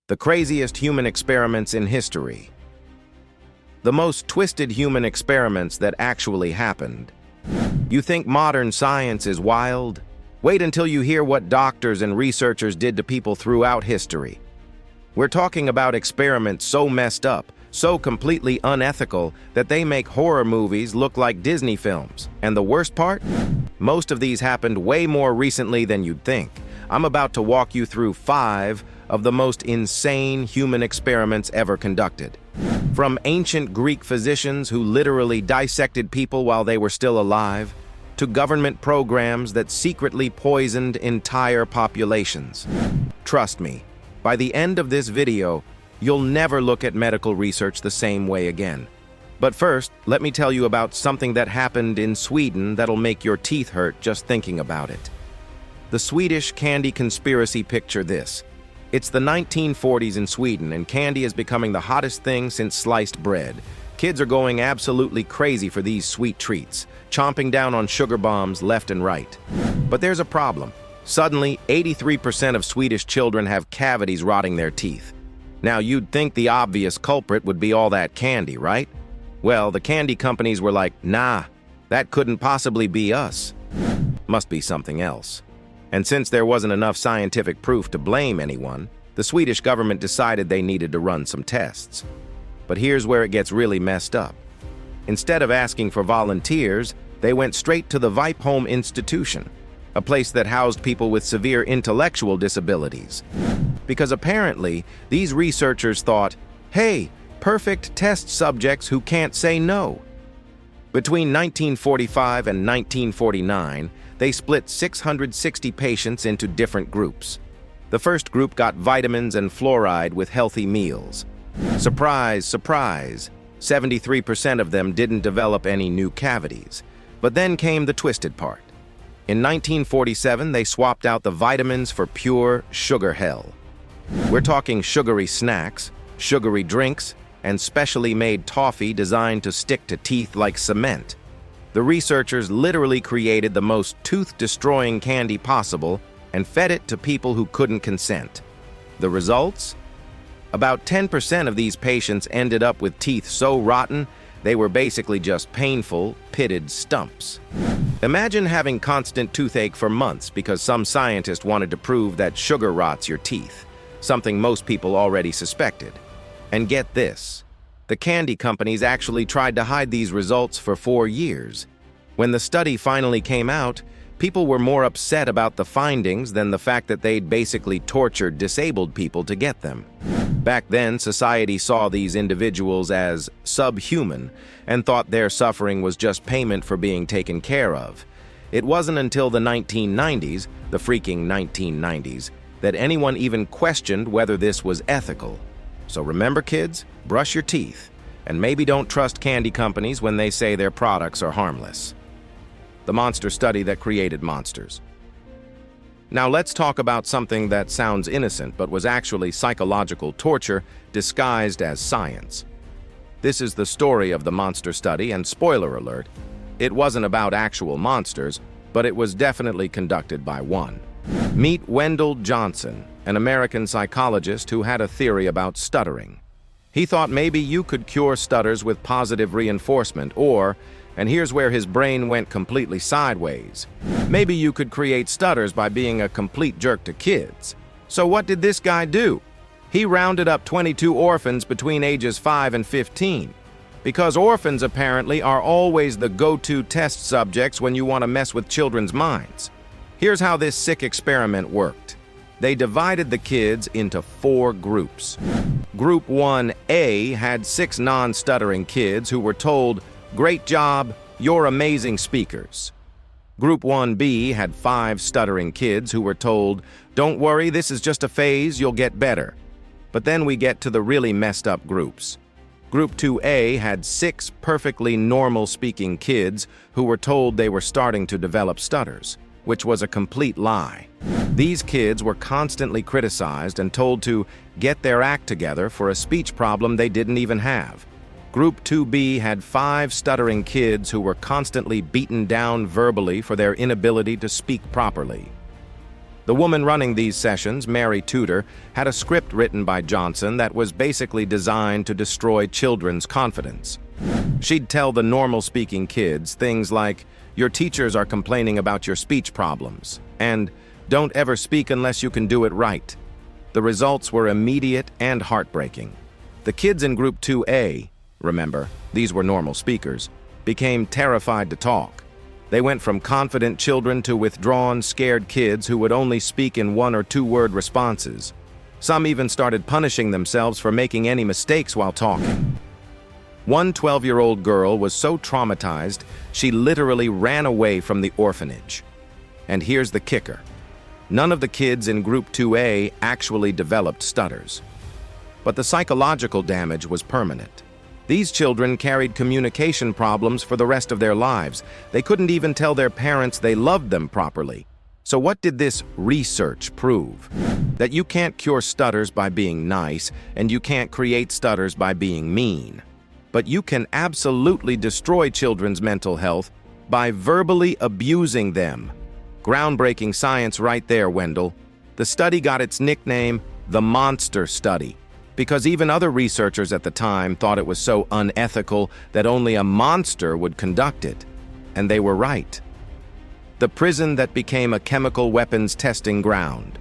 The craziest human experiments in history. The most twisted human experiments that actually happened. You think modern science is wild? Wait until you hear what doctors and researchers did to people throughout history. We're talking about experiments so messed up, so completely unethical, that they make horror movies look like Disney films. And the worst part? Most of these happened way more recently than you'd think. I'm about to walk you through 5 of the most insane human experiments ever conducted. From ancient Greek physicians who literally dissected people while they were still alive, to government programs that secretly poisoned entire populations. Trust me, by the end of this video, you'll never look at medical research the same way again. But first, let me tell you about something that happened in Sweden that'll make your teeth hurt just thinking about it. The Swedish candy conspiracy. Picture this. It's the 1940s in Sweden, and candy is becoming the hottest thing since sliced bread. Kids are going absolutely crazy for these sweet treats, chomping down on sugar bombs left and right. But there's a problem. Suddenly, 83% of Swedish children have cavities rotting their teeth. Now, you'd think the obvious culprit would be all that candy, right? Well, the candy companies were like, nah, that couldn't possibly be us. Must be something else. And since there wasn't enough scientific proof to blame anyone, the Swedish government decided they needed to run some tests. But here's where it gets really messed up. Instead of asking for volunteers, they went straight to the Home institution, a place that housed people with severe intellectual disabilities. Because apparently, these researchers thought, hey, perfect test subjects who can't say no. Between 1945 and 1949, they split 660 patients into different groups. The first group got vitamins and fluoride with healthy meals. Surprise, surprise, 73% of them didn't develop any new cavities. But then came the twisted part. In 1947, they swapped out the vitamins for pure sugar hell. We're talking sugary snacks, sugary drinks, and specially made toffee designed to stick to teeth like cement. The researchers literally created the most tooth-destroying candy possible and fed it to people who couldn't consent. The results? About 10% of these patients ended up with teeth so rotten, they were basically just painful, pitted stumps. Imagine having constant toothache for months because some scientist wanted to prove that sugar rots your teeth, something most people already suspected. And get this. The candy companies actually tried to hide these results for 4 years. When the study finally came out, people were more upset about the findings than the fact that they'd basically tortured disabled people to get them. Back then, society saw these individuals as subhuman and thought their suffering was just payment for being taken care of. It wasn't until the 1990s, the freaking 1990s, that anyone even questioned whether this was ethical. So remember, kids, brush your teeth, and maybe don't trust candy companies when they say their products are harmless. The monster study that created monsters. Now let's talk about something that sounds innocent but was actually psychological torture disguised as science. This is the story of the monster study, and spoiler alert, it wasn't about actual monsters, but it was definitely conducted by one. Meet Wendell Johnson, an American psychologist who had a theory about stuttering. He thought maybe you could cure stutters with positive reinforcement, or, and here's where his brain went completely sideways, maybe you could create stutters by being a complete jerk to kids. So what did this guy do? He rounded up 22 orphans between ages 5 and 15. Because orphans apparently are always the go-to test subjects when you want to mess with children's minds. Here's how this sick experiment worked. They divided the kids into 4 groups. Group 1A had 6 non-stuttering kids who were told, "Great job, you're amazing speakers." Group 1B had 5 stuttering kids who were told, "Don't worry, this is just a phase, you'll get better." But then we get to the really messed up groups. Group 2A had 6 perfectly normal-speaking kids who were told they were starting to develop stutters, which was a complete lie. These kids were constantly criticized and told to get their act together for a speech problem they didn't even have. Group 2B had 5 stuttering kids who were constantly beaten down verbally for their inability to speak properly. The woman running these sessions, Mary Tudor, had a script written by Johnson that was basically designed to destroy children's confidence. She'd tell the normal-speaking kids things like, "Your teachers are complaining about your speech problems," and "Don't ever speak unless you can do it right." The results were immediate and heartbreaking. The kids in Group 2A, remember, these were normal speakers, became terrified to talk. They went from confident children to withdrawn, scared kids who would only speak in 1- or 2-word responses. Some even started punishing themselves for making any mistakes while talking. One 12-year-old girl was so traumatized, she literally ran away from the orphanage. And here's the kicker. None of the kids in Group 2A actually developed stutters. But the psychological damage was permanent. These children carried communication problems for the rest of their lives. They couldn't even tell their parents they loved them properly. So what did this research prove? That you can't cure stutters by being nice, and you can't create stutters by being mean. But you can absolutely destroy children's mental health by verbally abusing them. Groundbreaking science right there, Wendell. The study got its nickname, the Monster Study, because even other researchers at the time thought it was so unethical that only a monster would conduct it. And they were right. The prison that became a chemical weapons testing ground.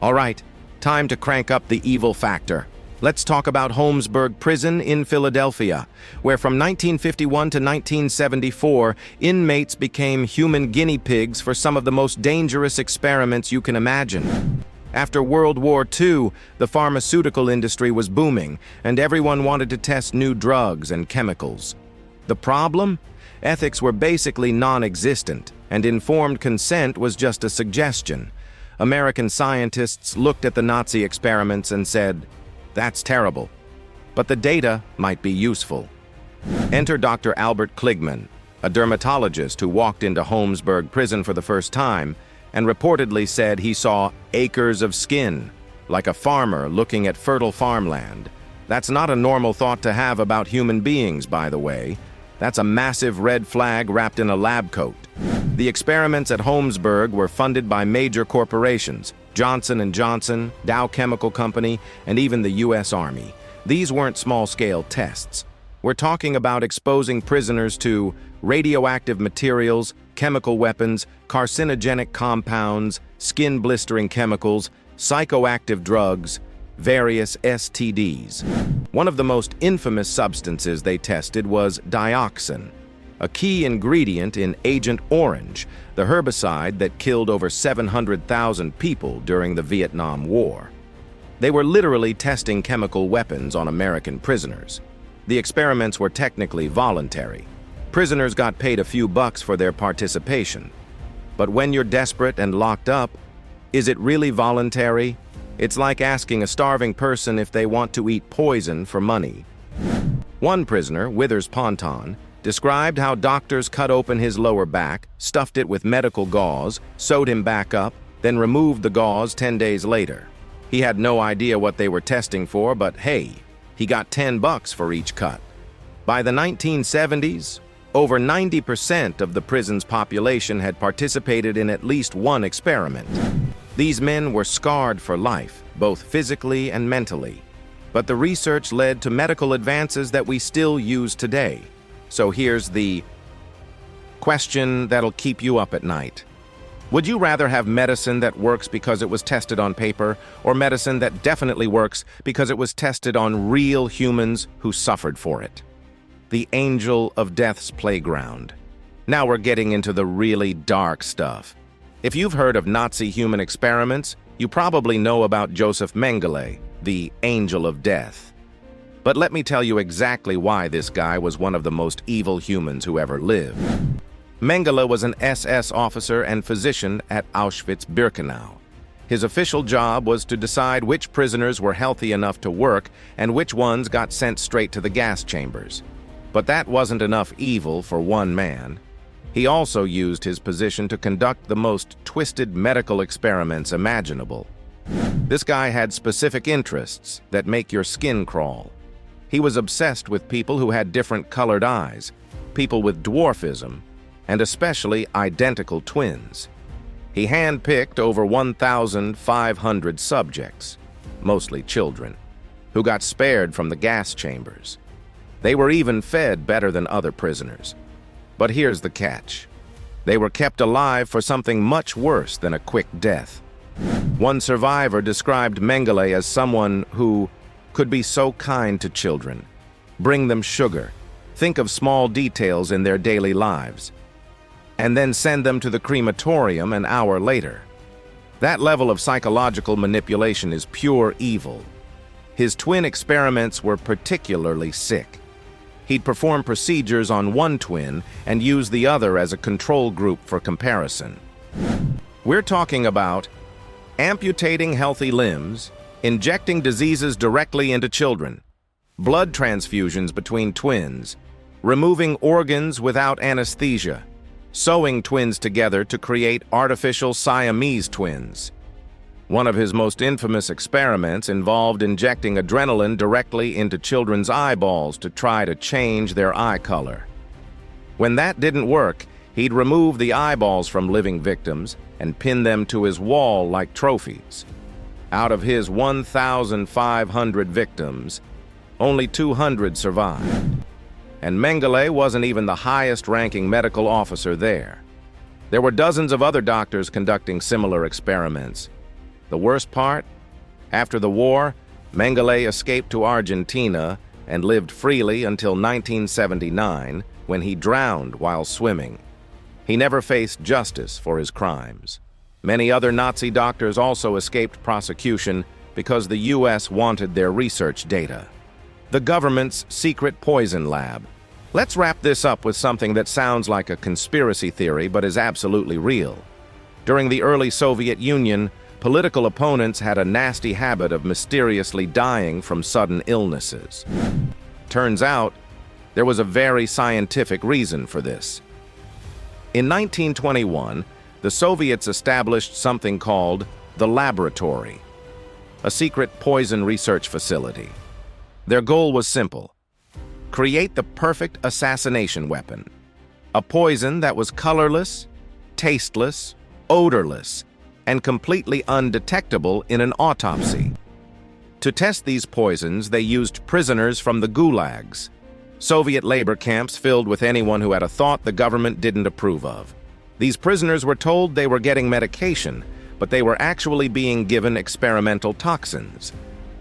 All right, time to crank up the evil factor. Let's talk about Holmesburg Prison in Philadelphia, where from 1951 to 1974, inmates became human guinea pigs for some of the most dangerous experiments you can imagine. After World War II, the pharmaceutical industry was booming, and everyone wanted to test new drugs and chemicals. The problem? Ethics were basically non-existent, and informed consent was just a suggestion. American scientists looked at the Nazi experiments and said, "That's terrible, but the data might be useful." Enter Dr. Albert Kligman, a dermatologist who walked into Holmesburg Prison for the first time and reportedly said he saw acres of skin, like a farmer looking at fertile farmland. That's not a normal thought to have about human beings, by the way. That's a massive red flag wrapped in a lab coat. The experiments at Holmesburg were funded by major corporations, Johnson & Johnson, Dow Chemical Company, and even the U.S. Army. These weren't small-scale tests. We're talking about exposing prisoners to radioactive materials, chemical weapons, carcinogenic compounds, skin-blistering chemicals, psychoactive drugs, various STDs. One of the most infamous substances they tested was dioxin, a key ingredient in Agent Orange, the herbicide that killed over 700,000 people during the Vietnam War. They were literally testing chemical weapons on American prisoners. The experiments were technically voluntary. Prisoners got paid a few bucks for their participation. But when you're desperate and locked up, is it really voluntary? It's like asking a starving person if they want to eat poison for money. One prisoner, Withers Ponton, described how doctors cut open his lower back, stuffed it with medical gauze, sewed him back up, then removed the gauze 10 days later. He had no idea what they were testing for, but hey, he got 10 bucks for each cut. By the 1970s, over 90% of the prison's population had participated in at least one experiment. These men were scarred for life, both physically and mentally. But the research led to medical advances that we still use today. So here's the question that'll keep you up at night. Would you rather have medicine that works because it was tested on paper, or medicine that definitely works because it was tested on real humans who suffered for it? The angel of death's playground. Now we're getting into the really dark stuff. If you've heard of Nazi human experiments, you probably know about Joseph Mengele, the angel of death. But let me tell you exactly why this guy was one of the most evil humans who ever lived. Mengele was an SS officer and physician at Auschwitz-Birkenau. His official job was to decide which prisoners were healthy enough to work and which ones got sent straight to the gas chambers. But that wasn't enough evil for one man. He also used his position to conduct the most twisted medical experiments imaginable. This guy had specific interests that make your skin crawl. He was obsessed with people who had different colored eyes, people with dwarfism, and especially identical twins. He handpicked over 1,500 subjects, mostly children, who got spared from the gas chambers. They were even fed better than other prisoners. But here's the catch. They were kept alive for something much worse than a quick death. One survivor described Mengele as someone who could be so kind to children, bring them sugar, think of small details in their daily lives, and then send them to the crematorium an hour later. That level of psychological manipulation is pure evil. His twin experiments were particularly sick. He'd perform procedures on one twin and use the other as a control group for comparison. We're talking about amputating healthy limbs, injecting diseases directly into children, blood transfusions between twins, removing organs without anesthesia, sewing twins together to create artificial Siamese twins. One of his most infamous experiments involved injecting adrenaline directly into children's eyeballs to try to change their eye color. When that didn't work, he'd remove the eyeballs from living victims and pin them to his wall like trophies. Out of his 1,500 victims, only 200 survived. And Mengele wasn't even the highest-ranking medical officer there. There were dozens of other doctors conducting similar experiments. The worst part? After the war, Mengele escaped to Argentina and lived freely until 1979, when he drowned while swimming. He never faced justice for his crimes. Many other Nazi doctors also escaped prosecution because the U.S. wanted their research data. The government's secret poison lab. Let's wrap this up with something that sounds like a conspiracy theory but is absolutely real. During the early Soviet Union, political opponents had a nasty habit of mysteriously dying from sudden illnesses. Turns out, there was a very scientific reason for this. In 1921, the Soviets established something called the laboratory, a secret poison research facility. Their goal was simple: create the perfect assassination weapon, a poison that was colorless, tasteless, odorless, and completely undetectable in an autopsy. To test these poisons, they used prisoners from the gulags, Soviet labor camps filled with anyone who had a thought the government didn't approve of. These prisoners were told they were getting medication, but they were actually being given experimental toxins.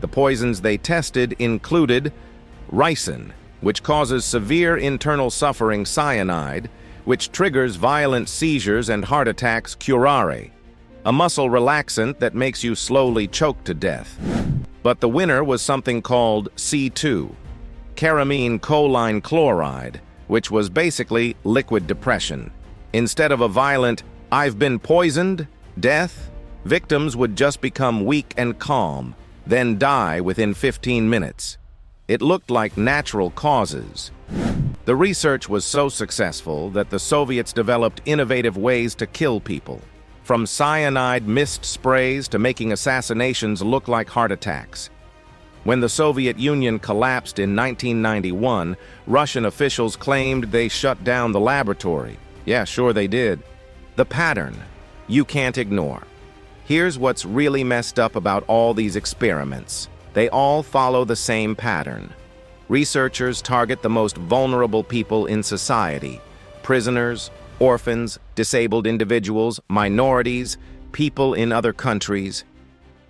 The poisons they tested included ricin, which causes severe internal suffering; cyanide, which triggers violent seizures and heart attacks; curare, a muscle relaxant that makes you slowly choke to death. But the winner was something called C2, caramine choline chloride, which was basically liquid depression. Instead of a violent, "I've been poisoned," death, victims would just become weak and calm, then die within 15 minutes. It looked like natural causes. The research was so successful that the Soviets developed innovative ways to kill people, from cyanide mist sprays to making assassinations look like heart attacks. When the Soviet Union collapsed in 1991, Russian officials claimed they shut down the laboratory. Yeah, sure they did. The pattern you can't ignore. Here's what's really messed up about all these experiments. They all follow the same pattern. Researchers target the most vulnerable people in society: prisoners, orphans, disabled individuals, minorities, people in other countries.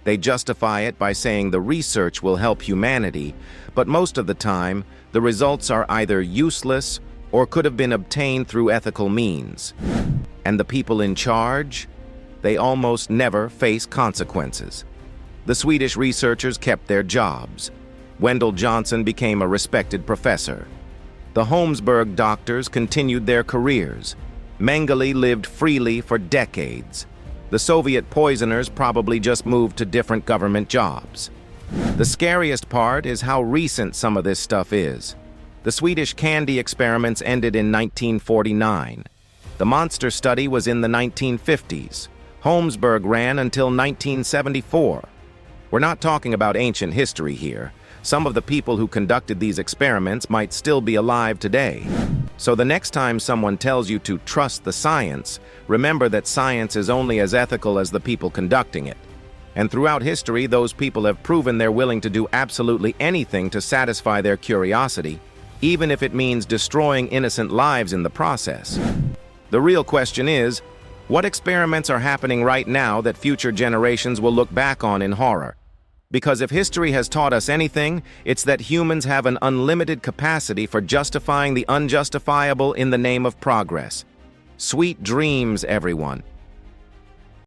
They justify it by saying the research will help humanity, but most of the time, the results are either useless or could have been obtained through ethical means. And the people in charge? They almost never face consequences. The Swedish researchers kept their jobs. Wendell Johnson became a respected professor. The Holmesburg doctors continued their careers. Mengele lived freely for decades. The Soviet poisoners probably just moved to different government jobs. The scariest part is how recent some of this stuff is. The Swedish candy experiments ended in 1949. The monster study was in the 1950s. Holmesburg ran until 1974. We're not talking about ancient history here. Some of the people who conducted these experiments might still be alive today. So the next time someone tells you to trust the science, remember that science is only as ethical as the people conducting it. And throughout history, those people have proven they're willing to do absolutely anything to satisfy their curiosity, even if it means destroying innocent lives in the process. The real question is, what experiments are happening right now that future generations will look back on in horror? Because if history has taught us anything, it's that humans have an unlimited capacity for justifying the unjustifiable in the name of progress. Sweet dreams, everyone.